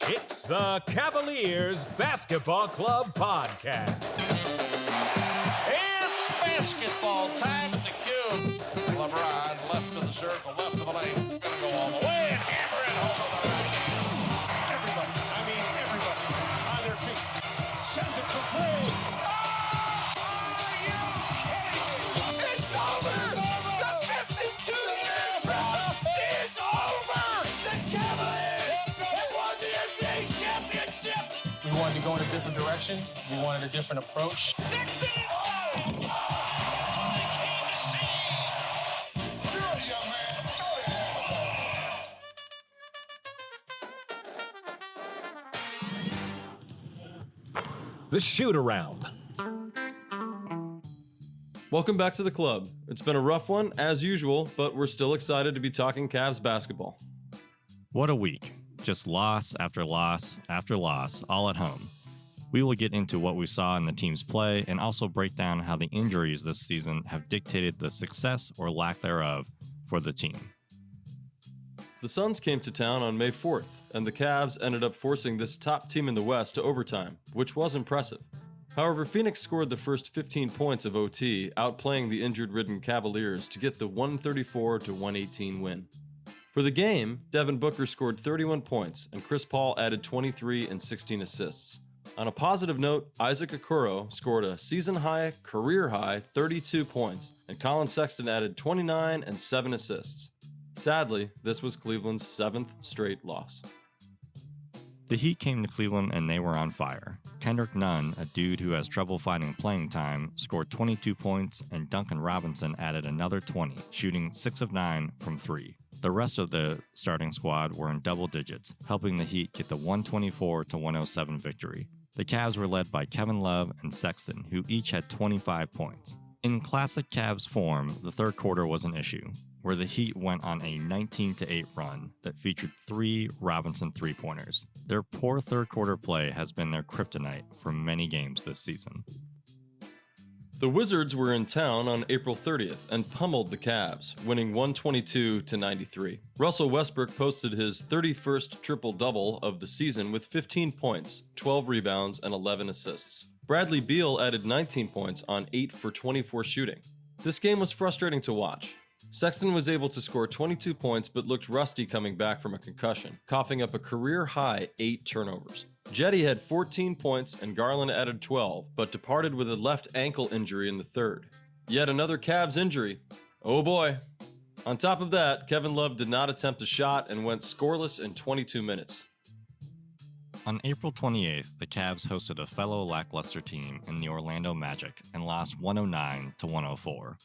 It's the Cavaliers Basketball Club Podcast. It's basketball time. The cube. LeBron left to the circle, left to the lane. Gonna go all the way and hammer it home. Everybody on their feet. Sends it for three. Oh, are you kidding me? It's over. The 52-year drought is over. The Cavaliers have won the NBA championship. We wanted to go in a different direction. We wanted a different approach. 60. The shoot-around. Welcome back to the club. It's been a rough one, as usual, but we're still excited to be talking Cavs basketball. What a week. Just loss after loss after loss, all at home. We will get into what we saw in the team's play and also break down how the injuries this season have dictated the success or lack thereof for the team. The Suns came to town on May 4th, and the Cavs ended up forcing this top team in the West to overtime, which was impressive. However, Phoenix scored the first 15 points of OT, outplaying the injured-ridden Cavaliers to get the 134-118 win. For the game, Devin Booker scored 31 points, and Chris Paul added 23 and 16 assists. On a positive note, Isaac Okoro scored a season-high, career-high 32 points, and Colin Sexton added 29 and 7 assists. Sadly, this was Cleveland's 7th straight loss. The Heat came to Cleveland and they were on fire. Kendrick Nunn, a dude who has trouble finding playing time, scored 22 points, and Duncan Robinson added another 20, shooting 6 of 9 from 3. The rest of the starting squad were in double digits, helping the Heat get the 124-107 victory. The Cavs were led by Kevin Love and Sexton, who each had 25 points. In classic Cavs form, the third quarter was an issue, where the Heat went on a 19-8 run that featured 3 Robinson three-pointers. Their poor third quarter play has been their kryptonite for many games this season. The Wizards were in town on April 30th and pummeled the Cavs, winning 122-93. Russell Westbrook posted his 31st triple-double of the season with 15 points, 12 rebounds, and 11 assists. Bradley Beal added 19 points on 8 for 24 shooting. This game was frustrating to watch. Sexton was able to score 22 points but looked rusty coming back from a concussion, coughing up a career-high 8 turnovers. Jetty had 14 points and Garland added 12, but departed with a left ankle injury in the third. Yet another Cavs injury. Oh boy. On top of that, Kevin Love did not attempt a shot and went scoreless in 22 minutes. On April 28th, the Cavs hosted a fellow lackluster team in the Orlando Magic and lost 109-104.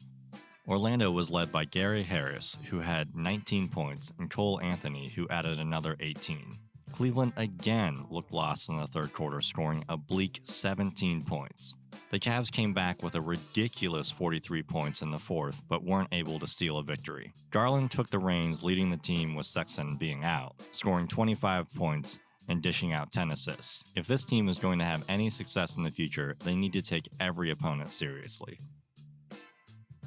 Orlando was led by Gary Harris, who had 19 points, and Cole Anthony, who added another 18. Cleveland again looked lost in the third quarter, scoring a bleak 17 points. The Cavs came back with a ridiculous 43 points in the fourth, but weren't able to steal a victory. Garland took the reins, leading the team with Sexton being out, scoring 25 points and dishing out 10 assists. If this team is going to have any success in the future, they need to take every opponent seriously.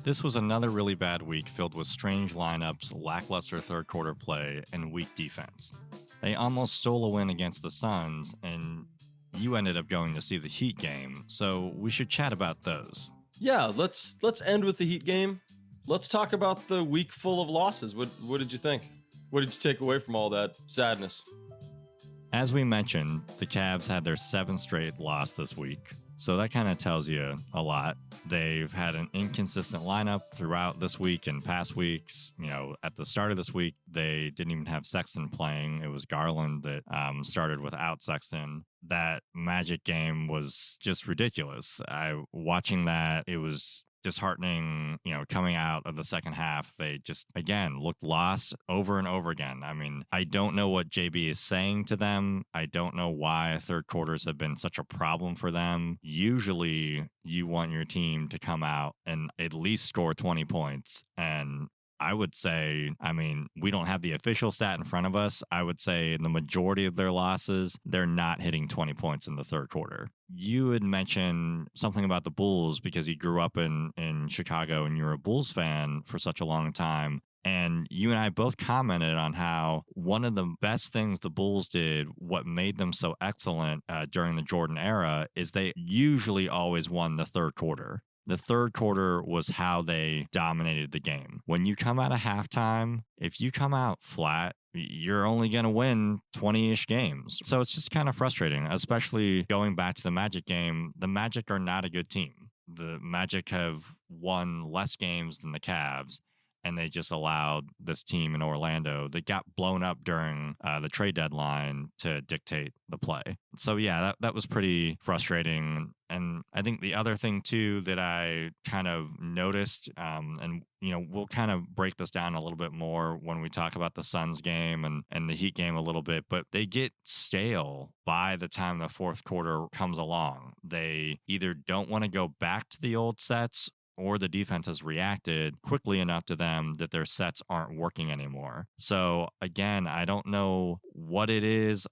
This was another really bad week filled with strange lineups, lackluster third quarter play, and weak defense. They almost stole a win against the Suns, and you ended up going to see the Heat game, so we should chat about those. Yeah, let's end with the Heat game. Let's talk about the week full of losses. What did you think? What did you take away from all that sadness? As we mentioned, the Cavs had their 7th straight loss this week, so that kind of tells you a lot. They've had an inconsistent lineup throughout this week and past weeks. You know, at the start of this week, they didn't even have Sexton playing. It was Garland that started without Sexton. That Magic game was just ridiculous. Watching that, it was disheartening, coming out of the second half. They just, again, looked lost over and over again. I mean, I don't know what JB is saying to them. I don't know why third quarters have been such a problem for them. Usually, you want your team to come out and at least score 20 points. And I would say, we don't have the official stat in front of us. I would say in the majority of their losses, they're not hitting 20 points in the third quarter. You had mentioned something about the Bulls because you grew up in Chicago and you're a Bulls fan for such a long time. And you and I both commented on how one of the best things the Bulls did, what made them so excellent during the Jordan era, is they usually always won the third quarter. The third quarter was how they dominated the game. When you come out of halftime, if you come out flat, you're only going to win 20-ish games. So it's just kind of frustrating, especially going back to the Magic game. The Magic are not a good team. The Magic have won less games than the Cavs, and they just allowed this team in Orlando that got blown up during the trade deadline to dictate the play. So yeah, that was pretty frustrating. And I think the other thing too that I kind of noticed, and we'll kind of break this down a little bit more when we talk about the Suns game and the Heat game a little bit, but they get stale by the time the fourth quarter comes along. They either don't want to go back to the old sets, or the defense has reacted quickly enough to them that their sets aren't working anymore. So again, I don't know what it is.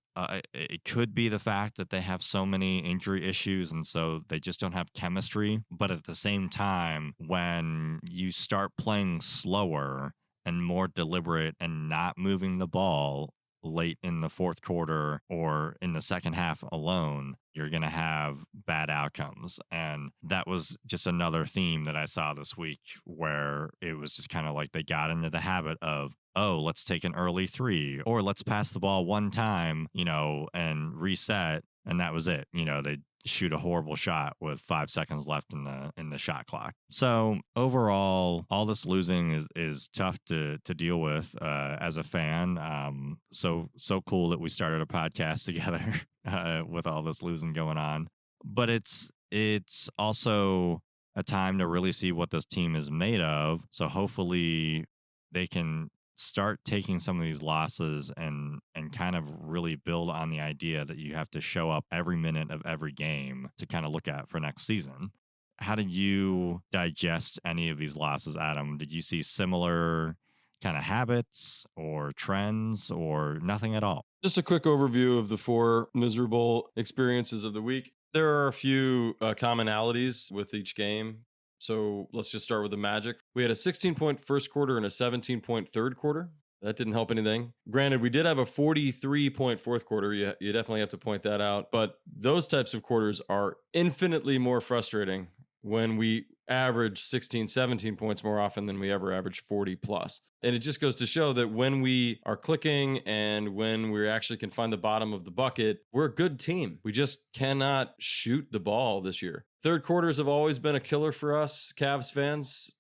It could be the fact that they have so many injury issues and so they just don't have chemistry. But at the same time, when you start playing slower and more deliberate and not moving the ball late in the fourth quarter or in the second half alone, you're going to have bad outcomes. And that was just another theme that I saw this week, where it was just kind of like they got into the habit of, oh, let's take an early three, or let's pass the ball one time, and reset. And that was it. They shoot a horrible shot with 5 seconds left in the shot clock. So overall, all this losing is tough to deal with as a fan. So cool that we started a podcast together with all this losing going on. But it's also a time to really see what this team is made of. So hopefully they can start taking some of these losses and kind of really build on the idea that you have to show up every minute of every game to kind of look at for next season. How did you digest any of these losses, Adam? Did you see similar kind of habits or trends or nothing at all? Just a quick overview of the 4 miserable experiences of the week. There are a few commonalities with each game. So let's just start with the Magic. We had a 16-point first quarter and a 17-point third quarter. That didn't help anything. Granted, we did have a 43-point fourth quarter. You definitely have to point that out. But those types of quarters are infinitely more frustrating when we average 16, 17 points more often than we ever average 40 plus. And it just goes to show that when we are clicking and when we actually can find the bottom of the bucket, we're a good team. We just cannot shoot the ball this year. Third quarters have always been a killer for us Cavs fans.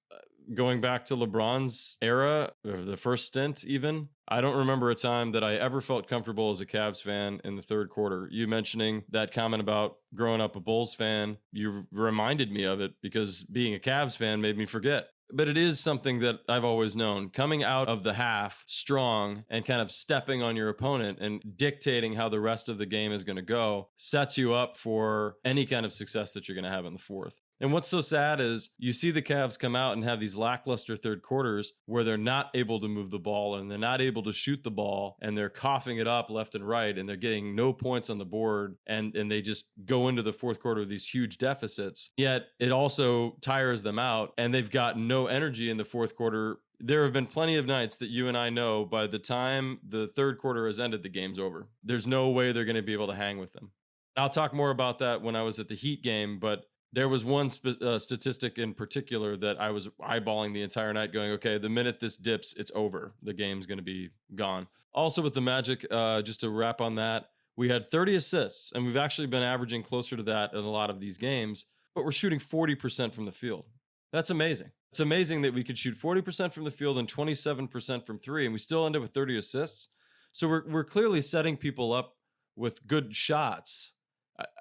Going back to LeBron's era, or the first stint even, I don't remember a time that I ever felt comfortable as a Cavs fan in the third quarter. You mentioning that comment about growing up a Bulls fan, you reminded me of it because being a Cavs fan made me forget. But it is something that I've always known. Coming out of the half strong and kind of stepping on your opponent and dictating how the rest of the game is going to go sets you up for any kind of success that you're going to have in the fourth. And what's so sad is you see the Cavs come out and have these lackluster third quarters where they're not able to move the ball and they're not able to shoot the ball and they're coughing it up left and right and they're getting no points on the board and they just go into the fourth quarter with these huge deficits. Yet it also tires them out and they've got no energy in the fourth quarter. There have been plenty of nights that you and I know by the time the third quarter has ended, the game's over. There's no way they're going to be able to hang with them. I'll talk more about that when I was at the Heat game, but there was one statistic in particular that I was eyeballing the entire night going, okay, the minute this dips, it's over. The game's going to be gone. Also with the Magic, just to wrap on that, we had 30 assists, and we've actually been averaging closer to that in a lot of these games, but we're shooting 40% from the field. That's amazing. It's amazing that we could shoot 40% from the field and 27% from three, and we still end up with 30 assists. So we're clearly setting people up with good shots.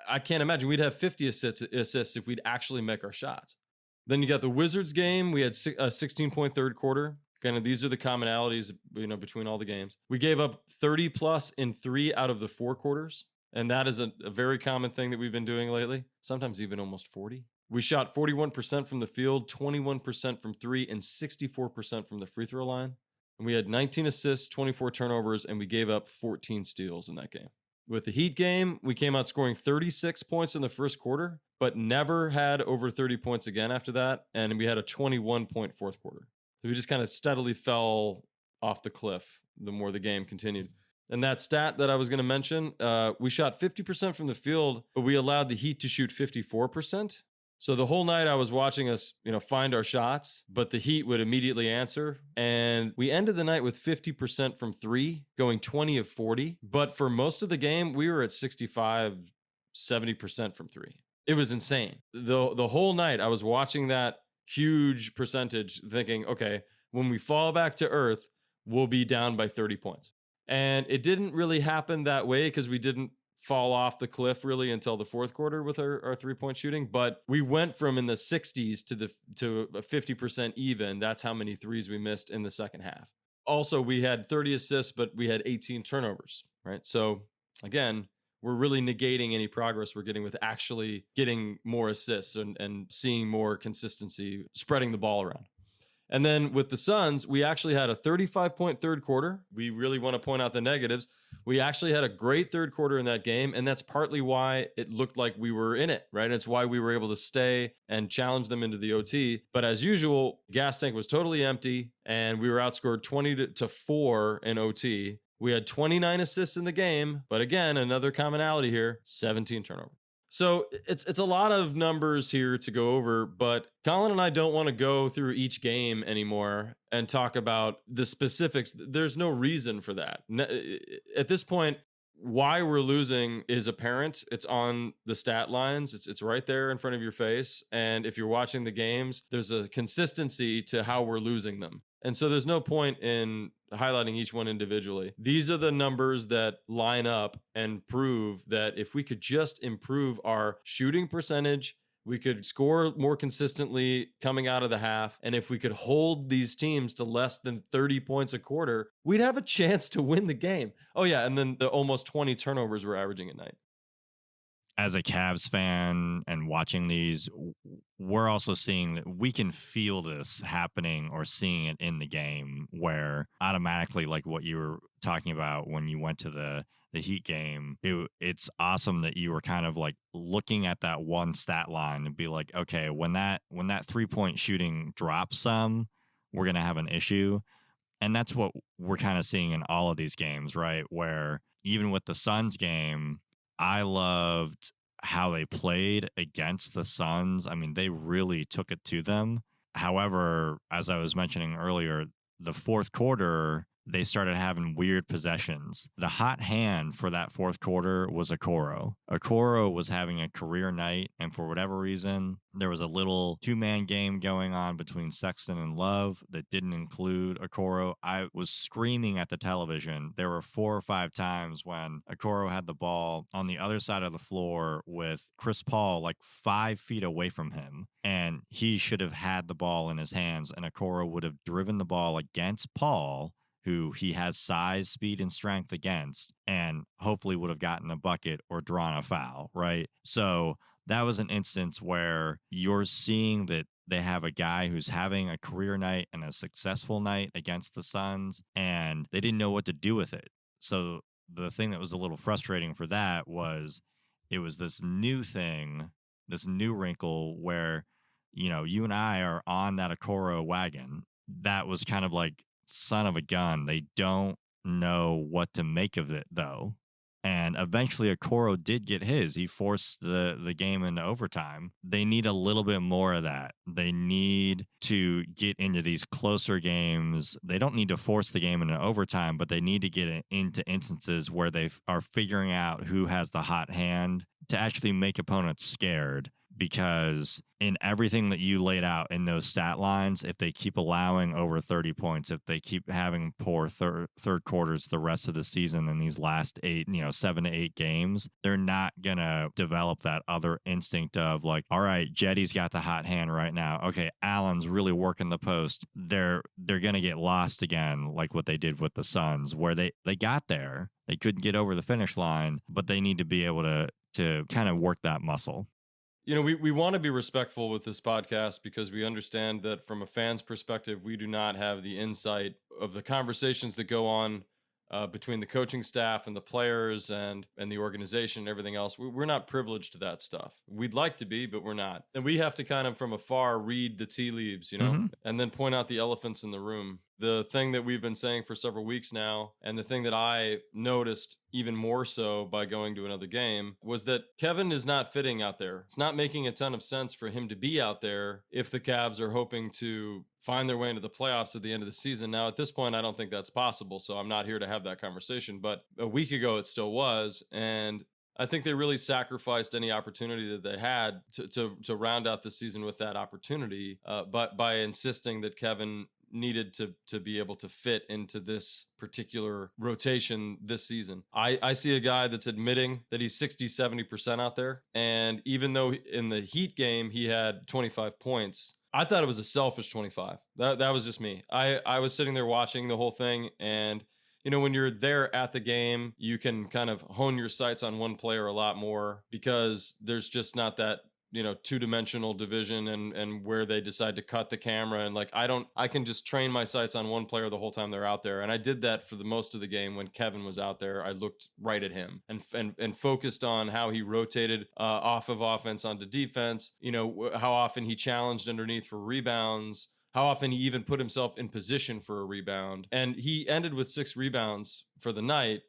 I can't imagine we'd have 50 assists if we'd actually make our shots. Then you got the Wizards game. We had a 16-point third quarter. Kind of these are the commonalities, between all the games. We gave up 30 plus in 3 out of the 4 quarters. And that is a very common thing that we've been doing lately. Sometimes even almost 40. We shot 41% from the field, 21% from 3, and 64% from the free throw line. And we had 19 assists, 24 turnovers, and we gave up 14 steals in that game. With the Heat game, we came out scoring 36 points in the first quarter, but never had over 30 points again after that. And we had a 21-point fourth quarter. So we just kind of steadily fell off the cliff the more the game continued. And that stat that I was going to mention, we shot 50% from the field, but we allowed the Heat to shoot 54%. So the whole night I was watching us, find our shots, but the Heat would immediately answer. And we ended the night with 50% from three, going 20 of 40. But for most of the game, we were at 65, 70% from three. It was insane. The whole night I was watching that huge percentage thinking, okay, when we fall back to earth, we'll be down by 30 points. And it didn't really happen that way because we didn't fall off the cliff really until the fourth quarter with our 3-point shooting. But we went from in the 60s to 50% even. That's how many threes we missed in the second half. Also, we had 30 assists, but we had 18 turnovers, right? So again, we're really negating any progress we're getting with actually getting more assists and seeing more consistency, spreading the ball around. And then with the Suns, we actually had a 35-point third quarter. We really want to point out the negatives. We actually had a great third quarter in that game, and that's partly why it looked like we were in it, right? And it's why we were able to stay and challenge them into the OT. But as usual, gas tank was totally empty, and we were outscored 20-4 in OT. We had 29 assists in the game, but again, another commonality here, 17 turnovers. So it's a lot of numbers here to go over, but Colin and I don't want to go through each game anymore and talk about the specifics. There's no reason for that. At this point, why we're losing is apparent. It's on the stat lines. It's right there in front of your face. And if you're watching the games, there's a consistency to how we're losing them. And so there's no point in highlighting each one individually. These are the numbers that line up and prove that if we could just improve our shooting percentage, we could score more consistently coming out of the half. And if we could hold these teams to less than 30 points a quarter, we'd have a chance to win the game. Oh yeah, and then the almost 20 turnovers we're averaging a night. As a Cavs fan and watching these, we're also seeing that we can feel this happening or seeing it in the game where automatically, like what you were talking about when you went to the Heat game, it's awesome that you were kind of like looking at that one stat line and be like, okay, when that 3-point shooting drops some, we're going to have an issue. And that's what we're kind of seeing in all of these games, right? Where even with the Suns game, I loved how they played against the Suns. I mean, they really took it to them. However, as I was mentioning earlier, the fourth quarter, they started having weird possessions. The hot hand for that fourth quarter was Okoro. Okoro was having a career night, and for whatever reason, there was a little two-man game going on between Sexton and Love that didn't include Okoro. I was screaming at the television. There were 4 or 5 times when Okoro had the ball on the other side of the floor with Chris Paul like 5 feet away from him, and he should have had the ball in his hands, and Okoro would have driven the ball against Paul, who he has size, speed, and strength against, and hopefully would have gotten a bucket or drawn a foul, right? So that was an instance where you're seeing that they have a guy who's having a career night and a successful night against the Suns, and they didn't know what to do with it. So the thing that was a little frustrating for that was it was this new thing, this new wrinkle where, you and I are on that Okoro wagon. That was kind of like, son of a gun. They don't know what to make of it, though. And eventually Okoro did get his. He forced the game into overtime. They need a little bit more of that. They need to get into these closer games. They don't need to force the game into overtime, but they need to get into instances where they are figuring out who has the hot hand to actually make opponents scared. Because in everything that you laid out in those stat lines, if they keep allowing over 30 points, if they keep having poor third quarters the rest of the season in these last 7 to 8 games, they're not going to develop that other instinct of like, all right, Jetty's got the hot hand right now. Okay, Allen's really working the post. They're going to get lost again, like what they did with the Suns, where they got there. They couldn't get over the finish line, but they need to be able to kind of work that muscle. We want to be respectful with this podcast because we understand that from a fan's perspective, we do not have the insight of the conversations that go on between the coaching staff and the players and the organization and everything else. We're not privileged to that stuff. We'd like to be, but we're not. And we have to kind of from afar read the tea leaves, and then point out the elephants in the room. The thing that we've been saying for several weeks now, and the thing that I noticed even more so by going to another game, was that Kevin is not fitting out there. It's not making a ton of sense for him to be out there if the Cavs are hoping to find their way into the playoffs at the end of the season. Now, at this point, I don't think that's possible, so I'm not here to have that conversation. But a week ago, it still was. And I think they really sacrificed any opportunity that they had to round out the season with that opportunity, but by insisting that Kevin needed to be able to fit into this particular rotation this season. I see a guy that's admitting that he's 60-70% out there. And even though in the Heat game, he had 25 points, I thought it was a selfish 25. That was just me. I was sitting there watching the whole thing, and when you're there at the game, you can kind of hone your sights on one player a lot more because there's just not that two-dimensional division and where they decide to cut the camera. And I can just train my sights on one player the whole time they're out there. And I did that for the most of the game. When Kevin was out there, I looked right at him and focused on how he rotated off of offense onto defense, how often he challenged underneath for rebounds, how often he even put himself in position for a rebound. And he ended with 6 rebounds for the night,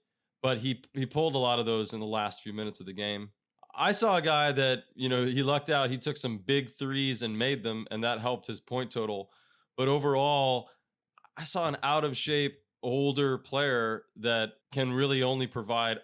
but he pulled a lot of those in the last few minutes of the game. I saw a guy that, he lucked out. He took some big threes and made them, and that helped his point total. But overall, I saw an out of shape, older player that can really only provide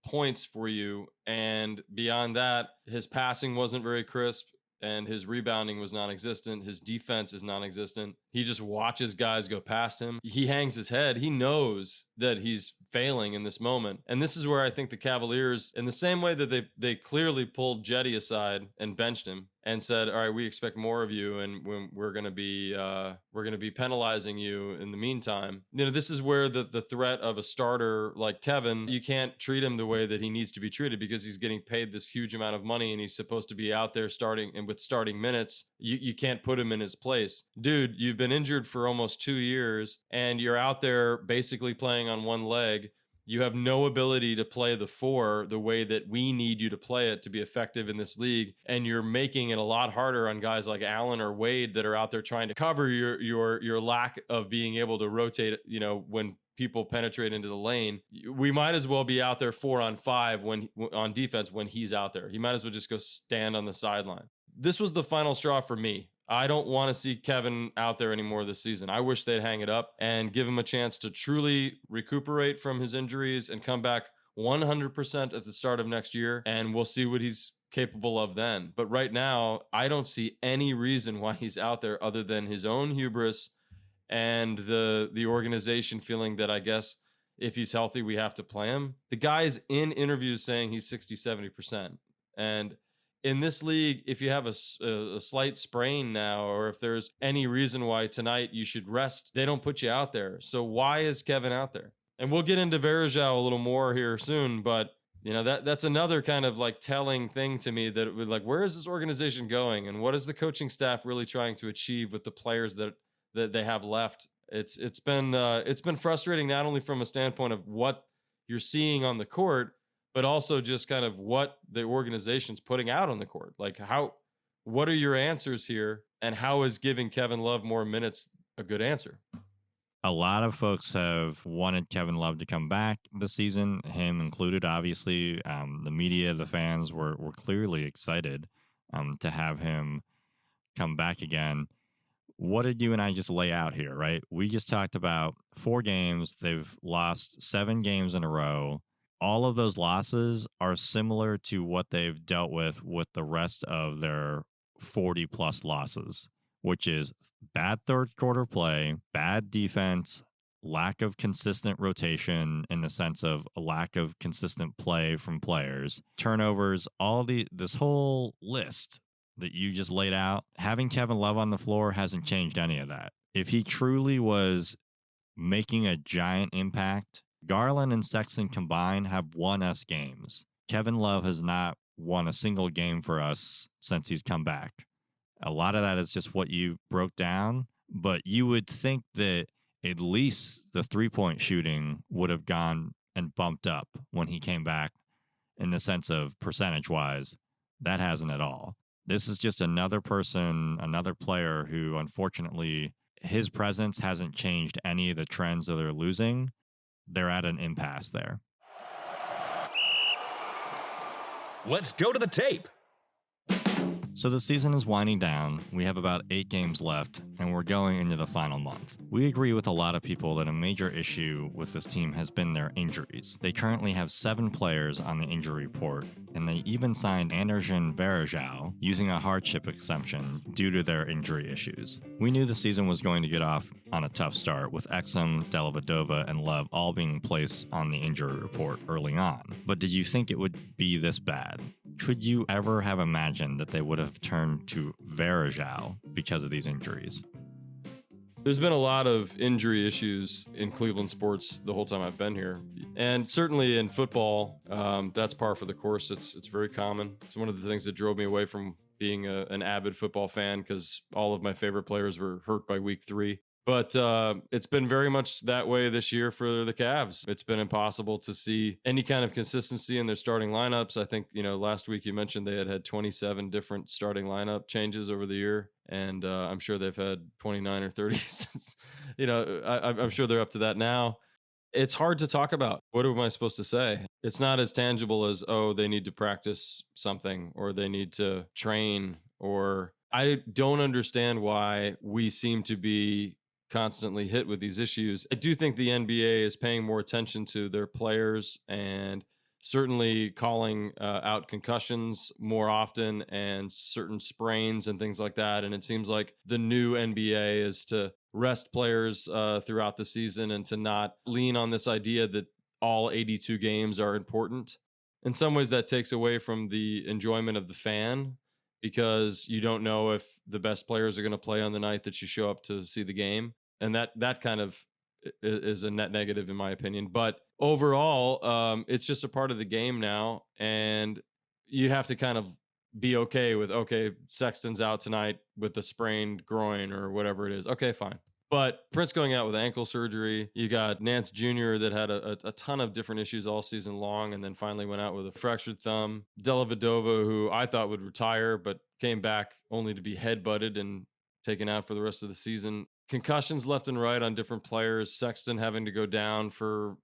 points for you. And beyond that, his passing wasn't very crisp and his rebounding was non-existent. His defense is non-existent. He just watches guys go past him. He hangs his head. He knows that he's failing in this moment. And this is where I think the Cavaliers, in the same way that they clearly pulled Jetty aside and benched him and said, all right, we expect more of you, and we're going to be penalizing you in the meantime. This is where the threat of a starter like Kevin, you can't treat him the way that he needs to be treated because he's getting paid this huge amount of money and he's supposed to be out there starting and with starting minutes. You can't put him in his place. Dude, you've been injured for almost 2 years and you're out there basically playing on one leg. You have no ability to play the 4 the way that we need you to play it to be effective in this league. And you're making it a lot harder on guys like Allen or Wade that are out there trying to cover your lack of being able to rotate, when people penetrate into the lane. We might as well be out there 4-on-5 on defense when he's out there. He might as well just go stand on the sideline. This was the final straw for me. I don't want to see Kevin out there anymore this season. I wish they'd hang it up and give him a chance to truly recuperate from his injuries and come back 100% at the start of next year, and we'll see what he's capable of then. But right now, I don't see any reason why he's out there other than his own hubris and the organization feeling that, I guess, if he's healthy, we have to play him. The guy's in interviews saying he's 60-70%. And in this league, if you have a slight sprain now, or if there's any reason why tonight you should rest, they don't put you out there. So why is Kevin out there? And we'll get into Varejao a little more here soon, but that's another kind of telling thing to me that where is this organization going, and what is the coaching staff really trying to achieve with the players that they have left? It's been frustrating, not only from a standpoint of what you're seeing on the court, but also just kind of what the organization's putting out on the court. What are your answers here? And how is giving Kevin Love more minutes a good answer? A lot of folks have wanted Kevin Love to come back this season, him included, obviously. The media, the fans were clearly excited to have him come back again. What did you and I just lay out here, right? We just talked about 4 games. They've lost 7 games in a row. All of those losses are similar to what they've dealt with the rest of their 40-plus losses, which is bad third quarter play, bad defense, lack of consistent rotation in the sense of a lack of consistent play from players, turnovers, this whole list that you just laid out. Having Kevin Love on the floor hasn't changed any of that. If he truly was making a giant impact, Garland and Sexton combined have won us games. Kevin Love has not won a single game for us since he's come back. A lot of that is just what you broke down, but you would think that at least the 3-point shooting would have gone and bumped up when he came back in the sense of percentage-wise. That hasn't at all. This is just another person, another player who, unfortunately, his presence hasn't changed any of the trends that they're losing. They're at an impasse there. Let's go to the tape. So the season is winding down. We have about 8 games left, and we're going into the final month. We agree with a lot of people that a major issue with this team has been their injuries. They currently have 7 players on the injury report, and they even signed Anderson Varejao using a hardship exemption due to their injury issues. We knew the season was going to get off on a tough start, with Exum, Dellavedova, and Love all being placed on the injury report early on. But did you think it would be this bad? Could you ever have imagined that they would have turned to Varejao because of these injuries? There's been a lot of injury issues in Cleveland sports the whole time I've been here. And certainly in football, that's par for the course. It's very common. It's one of the things that drove me away from being an avid football fan, because all of my favorite players were hurt by week 3. But it's been very much that way this year for the Cavs. It's been impossible to see any kind of consistency in their starting lineups. I think, last week you mentioned they had 27 different starting lineup changes over the year. And I'm sure they've had 29 or 30 since, I'm sure they're up to that now. It's hard to talk about. What am I supposed to say? It's not as tangible as, they need to practice something, or they need to train, or I don't understand why we seem to be constantly hit with these issues. I do think the NBA is paying more attention to their players and certainly calling out concussions more often and certain sprains and things like that. And it seems like the new NBA is to rest players throughout the season and to not lean on this idea that all 82 games are important. In some ways, that takes away from the enjoyment of the fan, because you don't know if the best players are going to play on the night that you show up to see the game. And that kind of is a net negative in my opinion. But overall, it's just a part of the game now. And you have to kind of be okay with, Sexton's out tonight with a sprained groin or whatever it is. Okay, fine. But Prince going out with ankle surgery. You got Nance Jr. that had a ton of different issues all season long and then finally went out with a fractured thumb. Dellavedova, who I thought would retire, but came back only to be headbutted and taken out for the rest of the season. Concussions left and right on different players. Sexton having to go down for,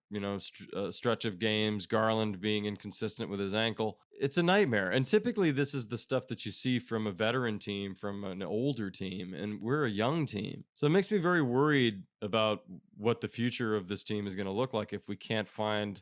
a stretch of games. Garland being inconsistent with his ankle. It's a nightmare. And typically this is the stuff that you see from a veteran team, from an older team, and we're a young team. So it makes me very worried about what the future of this team is going to look like if we can't find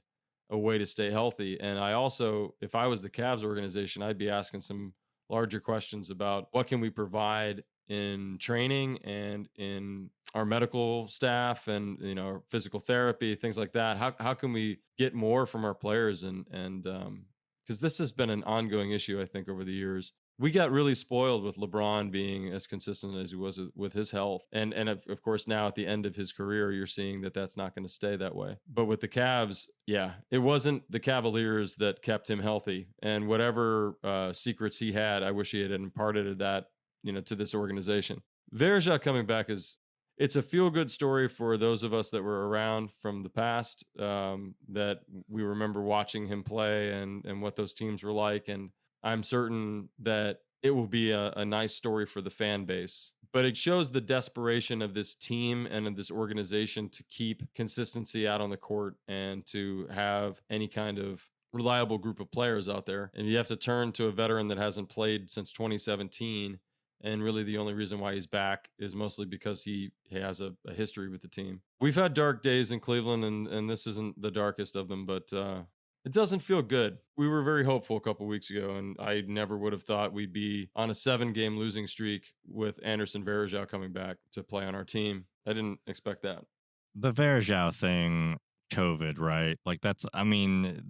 a way to stay healthy. And I also, if I was the Cavs organization, I'd be asking some larger questions about what can we provide in training and in our medical staff and physical therapy, things like that. How can we get more from our players? And because this has been an ongoing issue, I think, over the years. We got really spoiled with LeBron being as consistent as he was with his health. And of course, now at the end of his career, you're seeing that that's not going to stay that way. But with the Cavs, it wasn't the Cavaliers that kept him healthy. And whatever secrets he had, I wish he had imparted that to this organization. Varejao coming back it's a feel-good story for those of us that were around from the past, that we remember watching him play and what those teams were like. And I'm certain that it will be a nice story for the fan base. But it shows the desperation of this team and of this organization to keep consistency out on the court and to have any kind of reliable group of players out there. And you have to turn to a veteran that hasn't played since 2017. And really the only reason why he's back is mostly because he has a history with the team. We've had dark days in Cleveland, and this isn't the darkest of them, but it doesn't feel good. We were very hopeful a couple weeks ago, and I never would have thought we'd be on a 7-game losing streak with Anderson Varejao coming back to play on our team. I didn't expect that. The Varejao thing, COVID, right?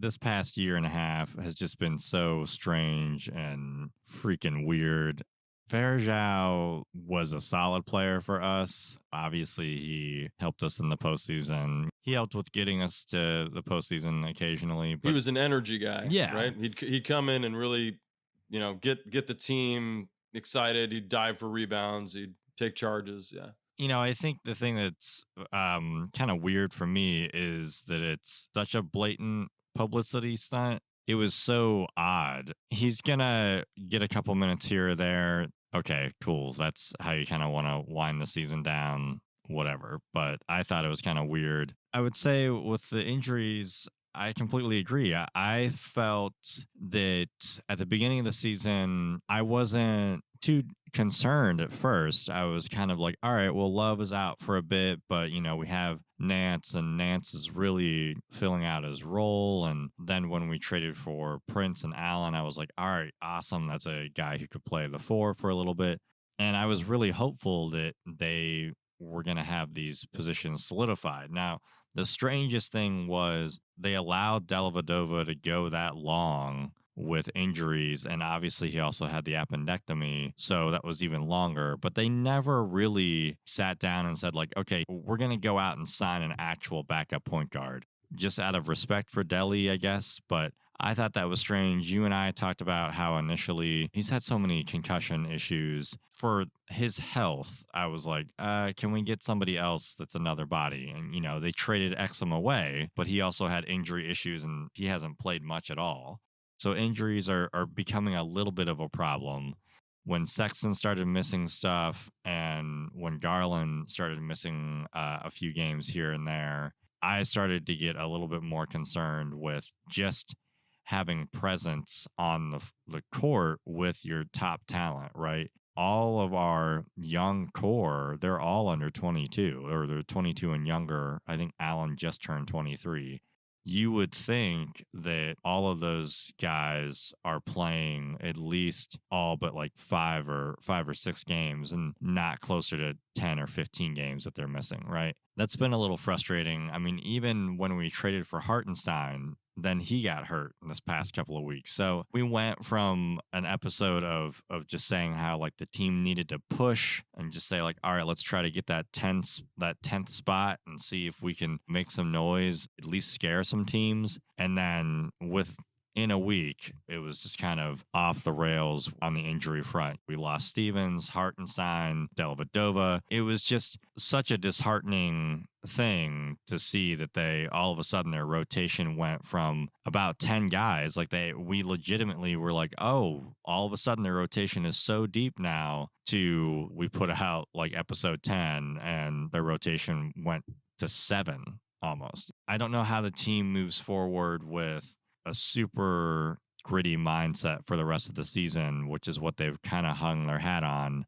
This past year and a half has just been so strange and freaking weird. Varejao was a solid player for us. Obviously, he helped us in the postseason. He helped with getting us to the postseason occasionally. But he was an energy guy, right? He'd come in and really, get the team excited. He'd dive for rebounds. He'd take charges. Yeah. I think the thing that's kind of weird for me is that it's such a blatant publicity stunt. It was so odd. He's gonna get a couple minutes here or there. Okay, cool. That's how you kind of want to wind the season down, whatever. But I thought it was kind of weird. I would say with the injuries, I completely agree. I felt that at the beginning of the season, I wasn't too concerned at first. I was kind of like, all right, well, Love is out for a bit, but, we have Nance, and Nance is really filling out his role. And then when we traded for Prince and Allen, I was like, all right, awesome. That's a guy who could play the 4 for a little bit. And I was really hopeful that they were going to have these positions solidified. Now, the strangest thing was they allowed Dellavedova to go that long with injuries, and obviously he also had the appendectomy, so that was even longer. But they never really sat down and said, like, okay, we're going to go out and sign an actual backup point guard, just out of respect for Delly, I guess. But I thought that was strange. You and I talked about how initially he's had so many concussion issues. For his health, I was like, can we get somebody else that's another body? And, they traded Exum away, but he also had injury issues and he hasn't played much at all. So injuries are becoming a little bit of a problem. When Sexton started missing stuff and when Garland started missing a few games here and there, I started to get a little bit more concerned with just having presence on the court with your top talent, right? All of our young core, they're all under 22, or they're 22 and younger. I think Allen just turned 23. You would think that all of those guys are playing at least all but like 5 or 6 games and not closer to 10 or 15 games that they're missing, right? That's been a little frustrating. I mean, even when we traded for Hartenstein, then he got hurt in this past couple of weeks. So we went from an episode of just saying how like the team needed to push and just say like, all right, let's try to get that 10th spot and see if we can make some noise, at least scare some teams. And then in a week, it was just kind of off the rails on the injury front. We lost Stevens, Hartenstein, Dellavedova. It was just such a disheartening thing to see that they all of a sudden their rotation went from about 10 guys. Like we legitimately were like, oh, all of a sudden their rotation is so deep now, to we put out like episode 10 and their rotation went to 7 almost. I don't know how the team moves forward with a super gritty mindset for the rest of the season, which is what they've kind of hung their hat on.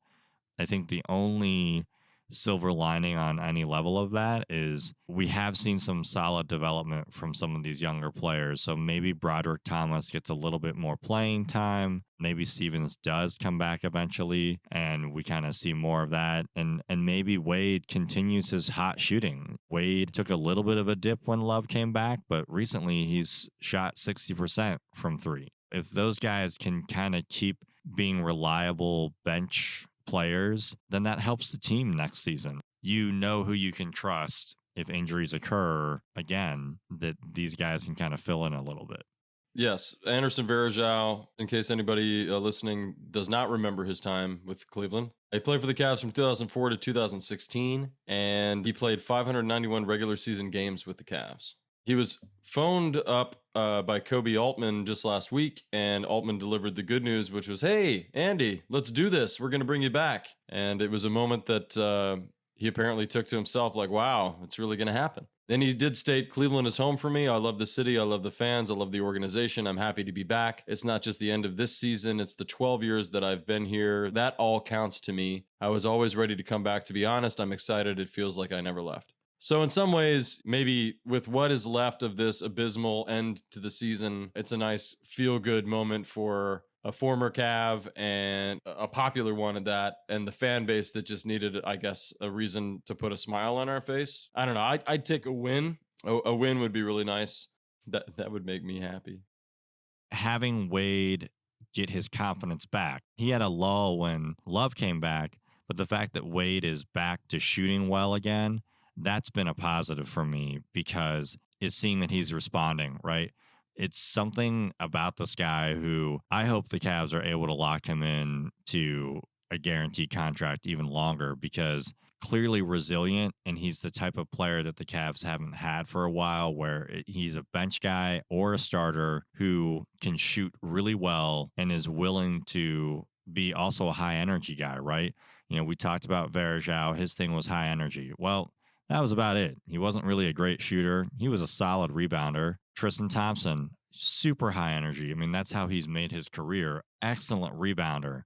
I think the only silver lining on any level of that is we have seen some solid development from some of these younger players. So maybe Broderick Thomas gets a little bit more playing time. Maybe Stevens does come back eventually and we kind of see more of that. And maybe Wade continues his hot shooting. Wade took a little bit of a dip when Love came back, but recently he's shot 60% from 3. If those guys can kind of keep being reliable bench players, then that helps the team next season. You know who you can trust if injuries occur again, that these guys can kind of fill in a little bit. Yes, Anderson Varejao, in case anybody listening does not remember his time with Cleveland. He played for the Cavs from 2004 to 2016, and he played 591 regular season games with the Cavs. He was phoned up by Kobe Altman just last week, and Altman delivered the good news, which was, hey, Andy, let's do this. We're going to bring you back. And it was a moment that he apparently took to himself like, wow, it's really going to happen. Then he did state, Cleveland is home for me. I love the city. I love the fans. I love the organization. I'm happy to be back. It's not just the end of this season. It's the 12 years that I've been here. That all counts to me. I was always ready to come back, to be honest. I'm excited. It feels like I never left. So in some ways, maybe with what is left of this abysmal end to the season, it's a nice feel-good moment for a former Cav and a popular one at that, and the fan base that just needed, I guess, a reason to put a smile on our face. I don't know. I'd take a win. A win would be really nice. That would make me happy. Having Wade get his confidence back. He had a lull when Love came back, but the fact that Wade is back to shooting well again, that's been a positive for me because it's seeing that he's responding, right? It's something about this guy who I hope the Cavs are able to lock him in to a guaranteed contract even longer, because clearly resilient, and he's the type of player that the Cavs haven't had for a while, where he's a bench guy or a starter who can shoot really well and is willing to be also a high energy guy, right? We talked about Varejao. His thing was high energy. Well, that was about it. He wasn't really a great shooter. He was a solid rebounder. Tristan Thompson, super high energy. I mean, that's how he's made his career. Excellent rebounder,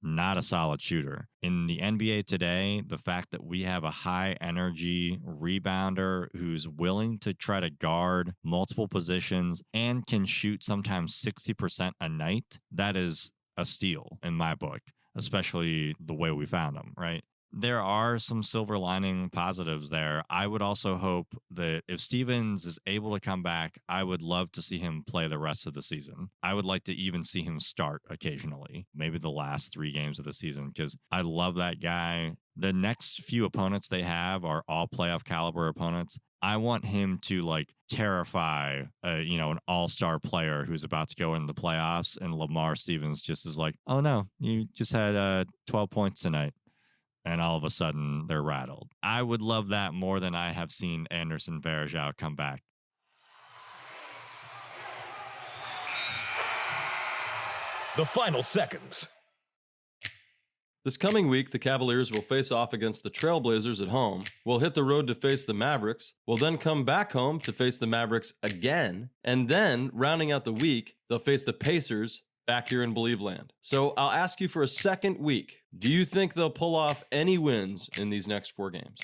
not a solid shooter. In the NBA today, the fact that we have a high energy rebounder who's willing to try to guard multiple positions and can shoot sometimes 60% a night, that is a steal in my book, especially the way we found him, right? There are some silver lining positives there. I would also hope that if Stevens is able to come back, I would love to see him play the rest of the season. I would like to even see him start occasionally, maybe the last 3 games of the season, because I love that guy. The next few opponents they have are all playoff caliber opponents. I want him to terrify, an all-star player who's about to go into the playoffs, and Lamar Stevens just is like, oh no, you just had 12 points tonight. And all of a sudden, they're rattled. I would love that more than I have seen Anderson Varejao come back. The final seconds. This coming week, the Cavaliers will face off against the Trailblazers at home, will hit the road to face the Mavericks, will then come back home to face the Mavericks again, and then, rounding out the week, they'll face the Pacers back here in Believe Land. So I'll ask you for a second week. Do you think they'll pull off any wins in these next 4 games?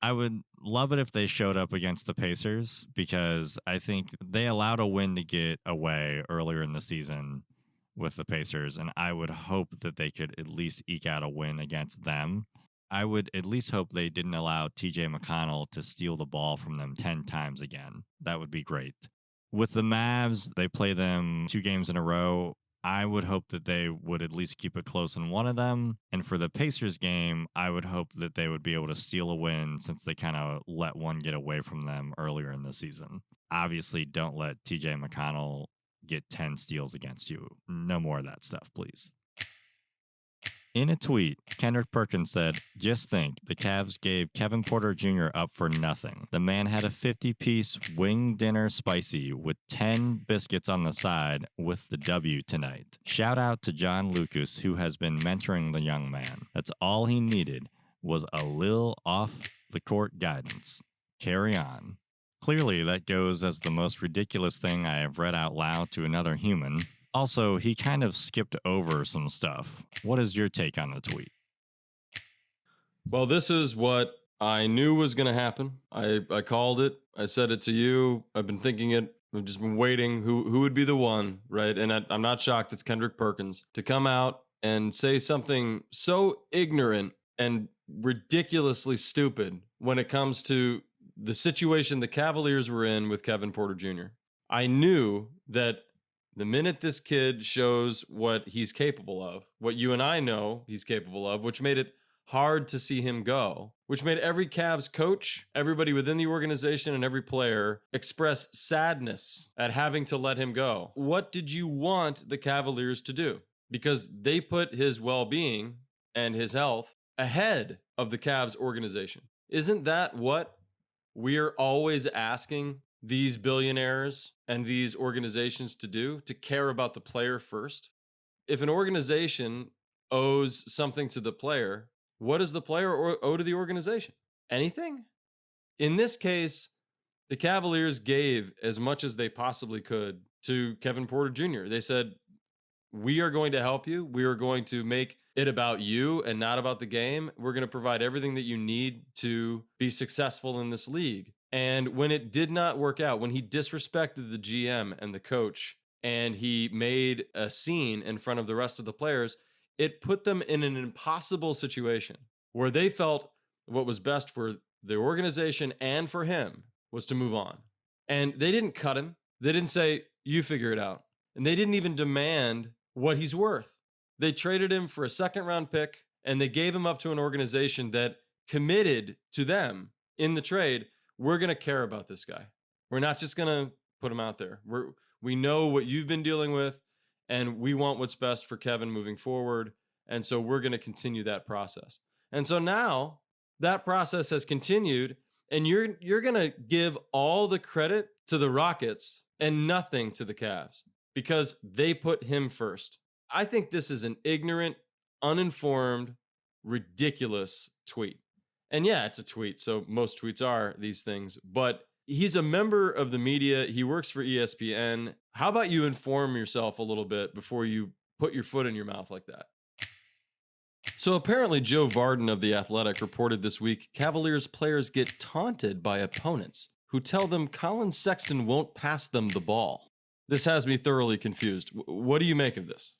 I would love it if they showed up against the Pacers, because I think they allowed a win to get away earlier in the season with the Pacers, and I would hope that they could at least eke out a win against them. I would at least hope they didn't allow TJ McConnell to steal the ball from them 10 times again. That would be great. With the Mavs, they play them 2 games in a row. I would hope that they would at least keep it close in one of them. And for the Pacers game, I would hope that they would be able to steal a win, since they kind of let one get away from them earlier in the season. Obviously, don't let TJ McConnell get 10 steals against you. No more of that stuff, please. In a tweet, Kendrick Perkins said, "Just think, the Cavs gave Kevin Porter Jr. up for nothing. The man had a 50-piece wing dinner spicy with 10 biscuits on the side with the W tonight. Shout out to John Lucas, who has been mentoring the young man. That's all he needed, was a little off-the-court guidance. Carry on." Clearly, that goes as the most ridiculous thing I have read out loud to another human. Also, he kind of skipped over some stuff. What is your take on the tweet? Well, this is what I knew was going to happen. I called it. I said it to you. I've been thinking it. I've just been waiting. Who would be the one, right? And I'm not shocked it's Kendrick Perkins to come out and say something so ignorant and ridiculously stupid when it comes to the situation the Cavaliers were in with Kevin Porter Jr. I knew that the minute this kid shows what he's capable of, what you and I know he's capable of, which made it hard to see him go, which made every Cavs coach, everybody within the organization, and every player express sadness at having to let him go. What did you want the Cavaliers to do? Because they put his well-being and his health ahead of the Cavs organization. Isn't that what we're always asking these billionaires and these organizations to do, to care about the player first? If an organization owes something to the player, what does the player owe to the organization? Anything? In this case, the Cavaliers gave as much as they possibly could to Kevin Porter Jr. They said, we are going to help you. We are going to make it about you and not about the game. We're going to provide everything that you need to be successful in this league. And when it did not work out, when he disrespected the GM and the coach, and he made a scene in front of the rest of the players, it put them in an impossible situation where they felt what was best for the organization and for him was to move on. And they didn't cut him. They didn't say, you figure it out. And they didn't even demand what he's worth. They traded him for a second-round pick, and they gave him up to an organization that committed to them in the trade. We're going to care about this guy. We're not just going to put him out there. We know what you've been dealing with, and we want what's best for Kevin moving forward. And so we're going to continue that process. And so now that process has continued, and you're going to give all the credit to the Rockets and nothing to the Cavs because they put him first. I think this is an ignorant, uninformed, ridiculous tweet. And yeah, it's a tweet, so most tweets are these things, but he's a member of the media. He works for ESPN. How about you inform yourself a little bit before you put your foot in your mouth like that? So apparently Joe Varden of The Athletic reported this week, Cavaliers players get taunted by opponents who tell them Colin Sexton won't pass them the ball. This has me thoroughly confused. What do you make of this?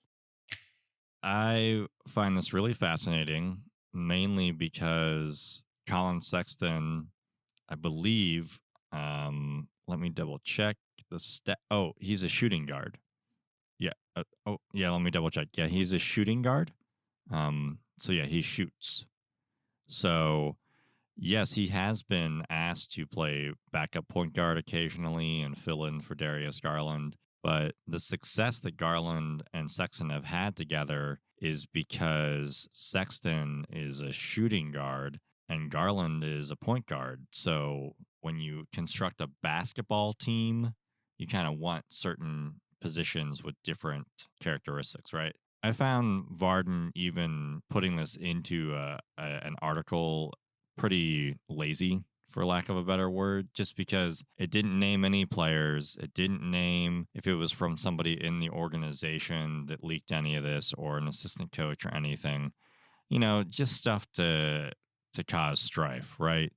I find this really fascinating, mainly because Colin Sexton, I believe, let me double check the stat. Oh, he's a shooting guard. Yeah. Let me double check. Yeah, he's a shooting guard. So yeah, he shoots. So yes, he has been asked to play backup point guard occasionally and fill in for Darius Garland. But the success that Garland and Sexton have had together is because Sexton is a shooting guard and Garland is a point guard. So when you construct a basketball team, you kind of want certain positions with different characteristics, right? I found Varden even putting this into an article pretty lazy, for lack of a better word, just because it didn't name any players. It didn't name if it was from somebody in the organization that leaked any of this or an assistant coach or anything. You know, just stuff to cause strife, right?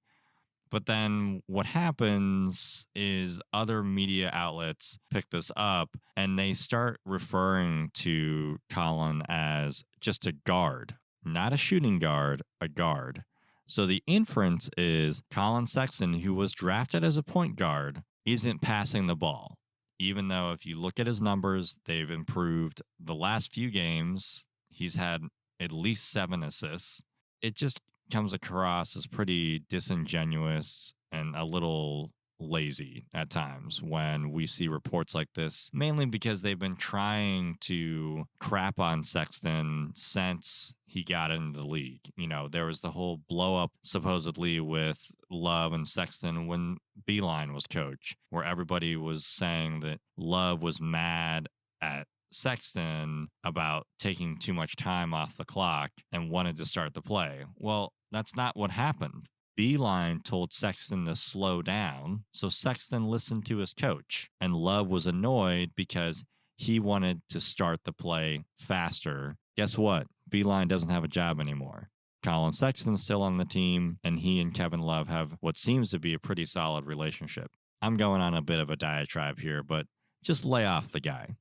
But then what happens is other media outlets pick this up and they start referring to Colin as just a guard, not a shooting guard, a guard. So the inference is Colin Sexton, who was drafted as a point guard, isn't passing the ball. Even though if you look at his numbers, they've improved. The last few games, he's had at least 7 assists. It just comes across as pretty disingenuous and a little lazy at times when we see reports like this, mainly because they've been trying to crap on Sexton since he got into the league. You know, there was the whole blow up supposedly with Love and Sexton when Beeline was coach, where everybody was saying that Love was mad at Sexton about taking too much time off the clock and wanted to start the play. Well, that's not what happened. Beeline told Sexton to slow down, so Sexton listened to his coach, and Love was annoyed because he wanted to start the play faster. Guess what? Beeline doesn't have a job anymore. Colin Sexton's still on the team, and he and Kevin Love have what seems to be a pretty solid relationship. I'm going on a bit of a diatribe here, but just lay off the guy.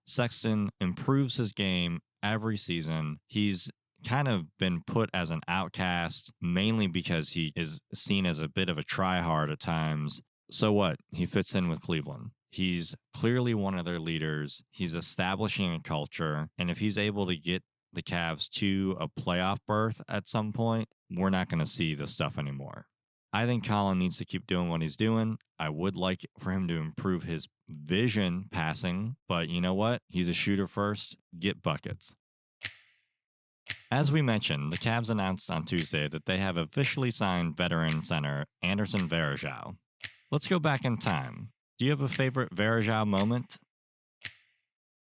Sexton improves his game every season. He's kind of been put as an outcast, mainly because he is seen as a bit of a tryhard at times. So what? He fits in with Cleveland. He's clearly one of their leaders. He's establishing a culture. And if he's able to get the Cavs to a playoff berth at some point, we're not going to see this stuff anymore. I think Colin needs to keep doing what he's doing. I would like for him to improve his vision passing, but you know what? He's a shooter first. Get buckets. As we mentioned, the Cavs announced on Tuesday that they have officially signed veteran center Anderson Varejao. Let's go back in time. Do you have a favorite Varejao moment?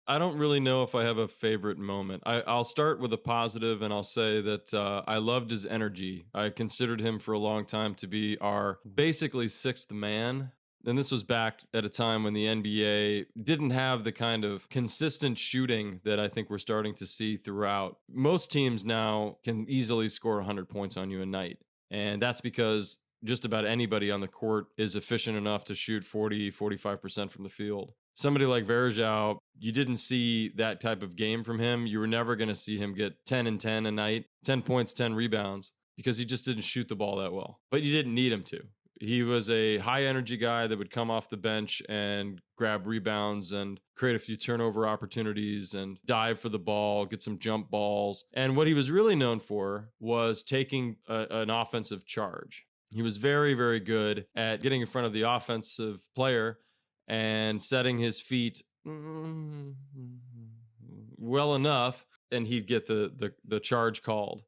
I don't really know if I have a favorite moment. I'll start with a positive, and I'll say that I loved his energy. I considered him for a long time to be our basically 6th man. And this was back at a time when the NBA didn't have the kind of consistent shooting that I think we're starting to see throughout. Most teams now can easily score 100 points on you a night. And that's because just about anybody on the court is efficient enough to shoot 40, 45% from the field. Somebody like Varejao, you didn't see that type of game from him. You were never going to see him get 10 and 10 a night, 10 points, 10 rebounds, because he just didn't shoot the ball that well. But you didn't need him to. He was a high energy guy that would come off the bench and grab rebounds and create a few turnover opportunities and dive for the ball, get some jump balls. And what he was really known for was taking an offensive charge. He was very, very good at getting in front of the offensive player and setting his feet well enough, and he'd get the charge called.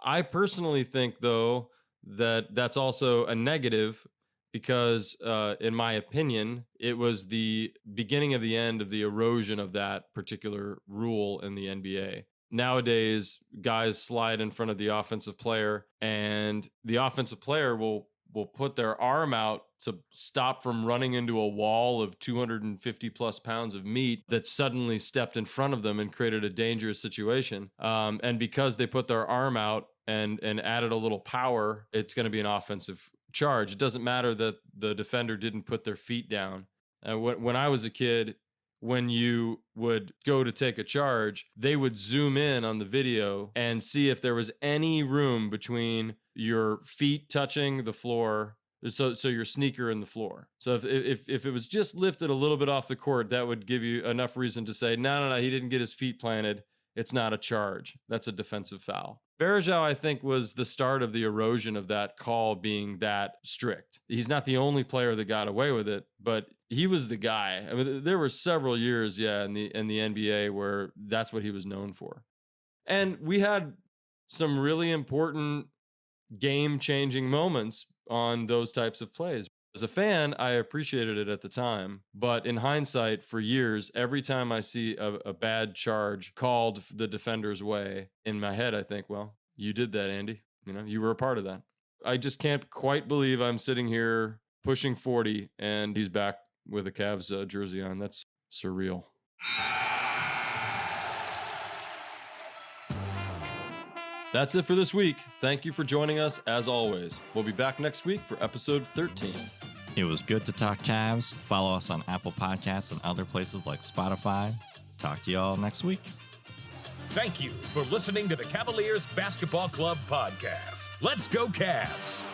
I personally think, though, that that's also a negative because, in my opinion, it was the beginning of the end of the erosion of that particular rule in the NBA. Nowadays, guys slide in front of the offensive player, and the offensive player will put their arm out to stop from running into a wall of 250 plus pounds of meat that suddenly stepped in front of them and created a dangerous situation. And because they put their arm out and added a little power, it's going to be an offensive charge. It doesn't matter that the defender didn't put their feet down. And when I was a kid, when you would go to take a charge, they would zoom in on the video and see if there was any room between your feet touching the floor, so your sneaker and the floor. So if it was just lifted a little bit off the court, that would give you enough reason to say, no, he didn't get his feet planted. It's not a charge. That's a defensive foul. Varejao, I think, was the start of the erosion of that call being that strict. He's not the only player that got away with it, but he was the guy. I mean, there were several years, in the NBA where that's what he was known for. And we had some really important game-changing moments on those types of plays. As a fan, I appreciated it at the time, but in hindsight, for years, every time I see a bad charge called the defender's way, in my head, I think, well, you did that, Andy. You were a part of that. I just can't quite believe I'm sitting here pushing 40 and he's back with a Cavs jersey on. That's surreal. That's it for this week. Thank you for joining us as always. We'll be back next week for episode 13. It was good to talk Cavs. Follow us on Apple Podcasts and other places like Spotify. Talk to y'all next week. Thank you for listening to the Cavaliers Basketball Club podcast. Let's go Cavs!